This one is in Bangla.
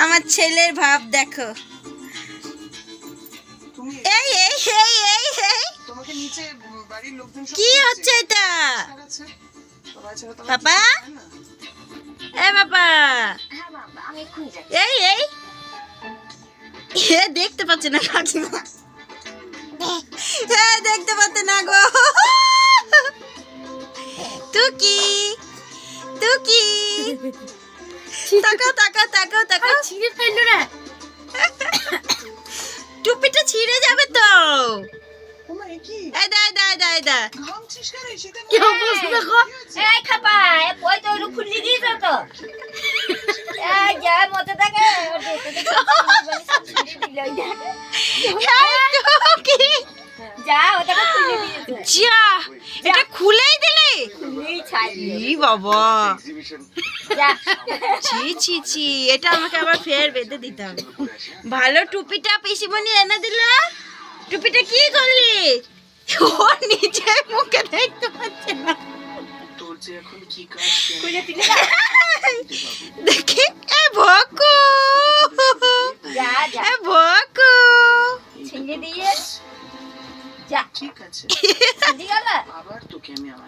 আমার ছেলের ভাব দেখো। এই এই এই এই এই তোমাকে নিচে বাড়ির লোকজন সব কি হচ্ছে এটা? আছে পাপা এ পাপা এই এই এ দেখতে পাচ্ছে না কাকিমা, এ দেখতে পাচ্ছে না গো। টুকি টুকি তাকাও তাকাও তাকাও তাকাও, ছিঁড়ে ফেললো না। টুপিটা ছিঁড়ে যাবে তো। ওমা কি এই দা দা দা দা ঘামছিস কেন শীতে? কি অবস্থা দেখো। এই খাপা এ বই তো ওটা খুলে দিয়েছ তো এই যা মতে থাকে যা ওটাকে খুলে দিয়েছে যা এটা খুলেই দিলে। খুলেই ছাড়িয়ে ই বাবা, যা ছি ছি ছি, এটা আমাকে আবার ফের বেঁধে দিতে হবে। ভালো টুপিটা পিসিমণি এনে দিল। টুপিটা কি করলি? ও নিজে মুখে দেখতে পাচ্ছে না। তোর যে এখন কি কাজ খুলে দিলে দেখি এ ভকু, যা যা এ ভকু। ছিঁড়ে দিয়ে যা ঠিক আছে ছিঁড়ে গেল আবার তোকে আমি আমার